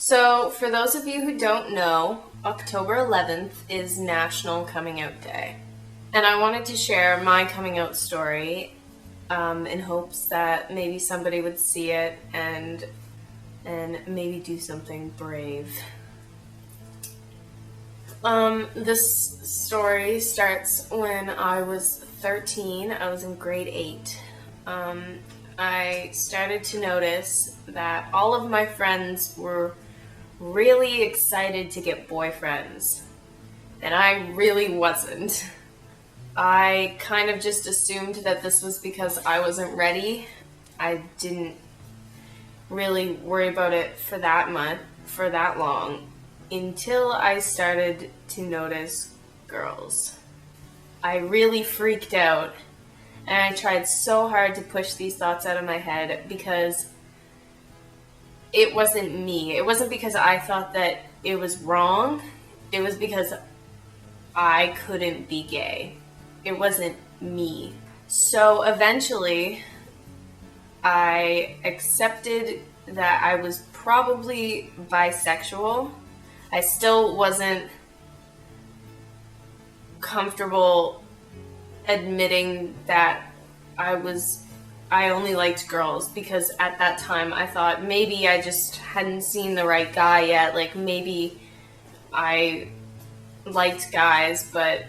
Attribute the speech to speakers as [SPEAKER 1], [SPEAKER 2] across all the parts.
[SPEAKER 1] So, for those of you who don't know, October 11th is National Coming Out Day. And I wanted to share my coming out story in hopes that maybe somebody would see it and maybe do something brave. This story starts when I was 13. I was in grade 8. I started to notice that all of my friends were really excited to get boyfriends, and I really wasn't. I kind of just assumed that this was because I wasn't ready. I didn't really worry about it for that long, until I started to notice girls. I really freaked out, and I tried so hard to push these thoughts out of my head because it wasn't me. It wasn't because I thought that it was wrong. It was because I couldn't be gay. It wasn't me. So eventually, I accepted that I was probably bisexual. I still wasn't comfortable admitting that I only liked girls, because at that time I thought maybe I just hadn't seen the right guy yet. Like, maybe I liked guys, but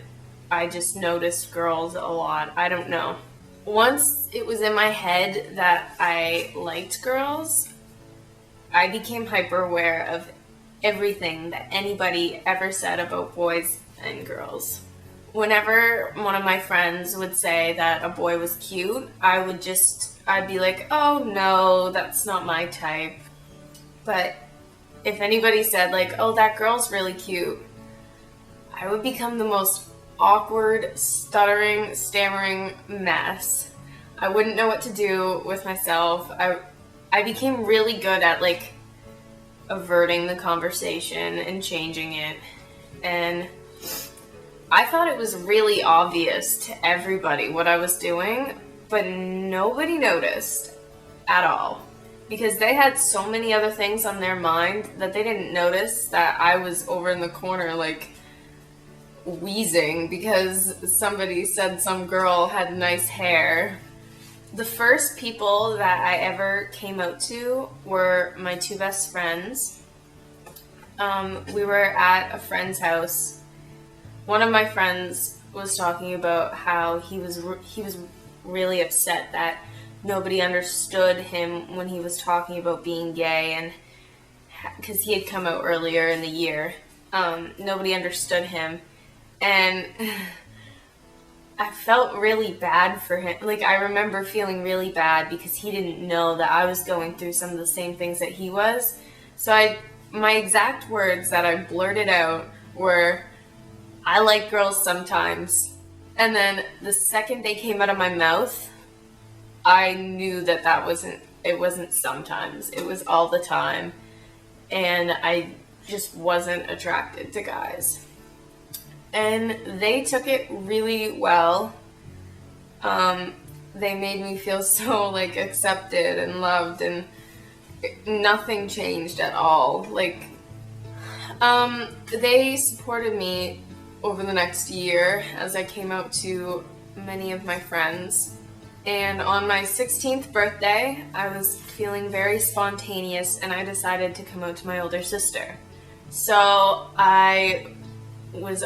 [SPEAKER 1] I just noticed girls a lot. I don't know. Once it was in my head that I liked girls, I became hyper aware of everything that anybody ever said about boys and girls. Whenever one of my friends would say that a boy was cute, I'd be like, oh no, that's not my type. But if anybody said like, oh, that girl's really cute, I would become the most awkward, stuttering, stammering mess. I wouldn't know what to do with myself. I became really good at like averting the conversation and changing it. And I thought it was really obvious to everybody what I was doing, but nobody noticed at all, because they had so many other things on their mind that they didn't notice that I was over in the corner like wheezing because somebody said some girl had nice hair. The first people that I ever came out to were my two best friends. We were at a friend's house. One of my friends was talking about how he was really upset that nobody understood him when he was talking about being gay, and because he had come out earlier in the year, nobody understood him, and I felt really bad for him. Like, I remember feeling really bad because he didn't know that I was going through some of the same things that he was. So my exact words that I blurted out were, I like girls sometimes. And then the second they came out of my mouth, I knew that it wasn't sometimes. It was all the time. And I just wasn't attracted to guys. And they took it really well. They made me feel so like accepted and loved, and nothing changed at all. Like, they supported me over the next year as I came out to many of my friends. And on my 16th birthday, I was feeling very spontaneous, and I decided to come out to my older sister. So I was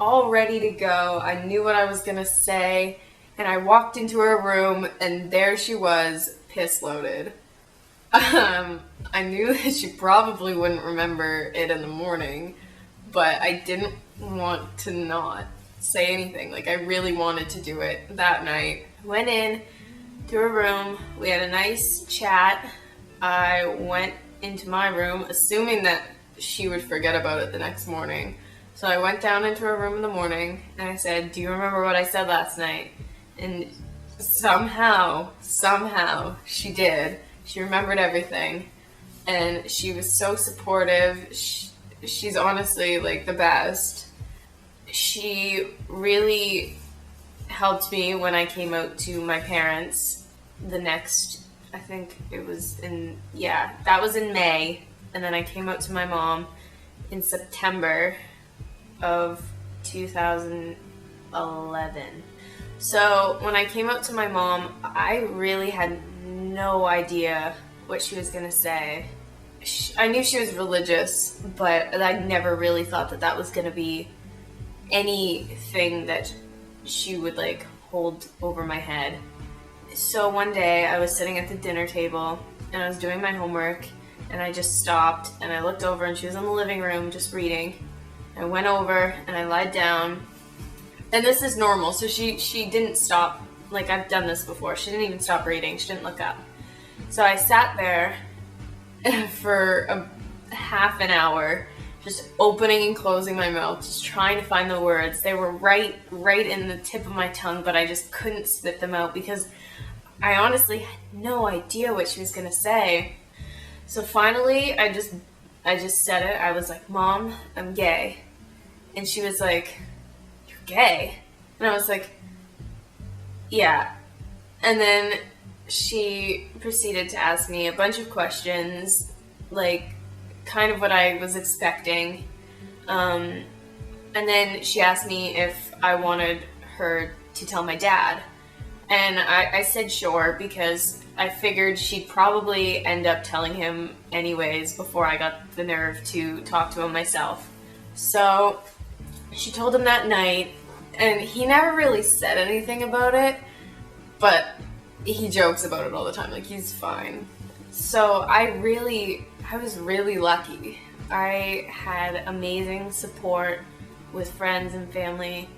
[SPEAKER 1] all ready to go. I knew what I was gonna say, and I walked into her room, and there she was, piss loaded. I knew that she probably wouldn't remember it in the morning, but I didn't want to not say anything. Like, I really wanted to do it that night. Went in to her room. We had a nice chat. I went into my room, assuming that she would forget about it the next morning. So I went down into her room in the morning, and I said, do you remember what I said last night? And somehow, she did. She remembered everything. And she was so supportive. She's honestly, like, the best. She really helped me when I came out to my parents the next, I think it was that was in May. and then I came out to my mom in September of 2011. So when I came out to my mom, I really had no idea what she was gonna say. I knew she was religious, but I never really thought that that was gonna be anything that she would like hold over my head. So one day I was sitting at the dinner table and I was doing my homework, and I just stopped and I looked over and she was in the living room just reading. I went over and I lied down, and this is normal, so she didn't stop. Like, I've done this before. She didn't even stop reading. She didn't look up. So I sat there for a half an hour, just opening and closing my mouth, just trying to find the words. They were right in the tip of my tongue, but I just couldn't spit them out because I honestly had no idea what she was gonna say. So finally, I just said it. I was like, "Mom, I'm gay." And she was like, "You're gay?" And I was like, "Yeah." And then she proceeded to ask me a bunch of questions, like kind of what I was expecting. And then she asked me if I wanted her to tell my dad. And I said sure, because I figured she'd probably end up telling him anyways before I got the nerve to talk to him myself. So she told him that night, and he never really said anything about it, but he jokes about it all the time, like he's fine. So I was really lucky. I had amazing support with friends and family.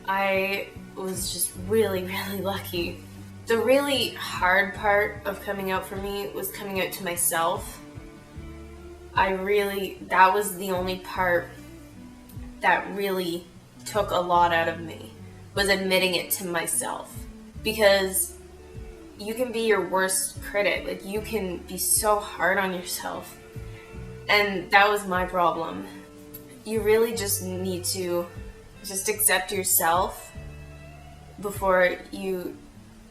[SPEAKER 1] I was just really lucky. The really hard part of coming out for me was coming out to myself. That was the only part that really took a lot out of me, was admitting it to myself. Because you can be your worst critic, like you can be so hard on yourself. And that was my problem. You really just need to just accept yourself before you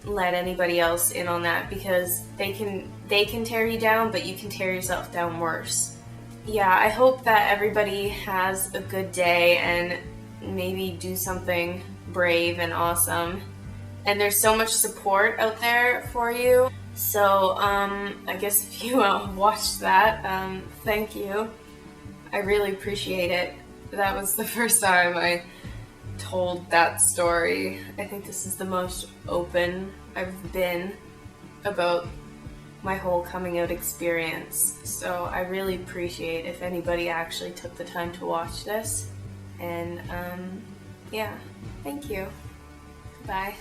[SPEAKER 1] let anybody else in on that, because they can tear you down, but you can tear yourself down worse. Yeah, I hope that everybody has a good day and maybe do something brave and awesome. And there's so much support out there for you. So I guess if you watched that, thank you. I really appreciate it. That was the first time I told that story. I think this is the most open I've been about my whole coming out experience. So I really appreciate if anybody actually took the time to watch this. And yeah, thank you. Bye.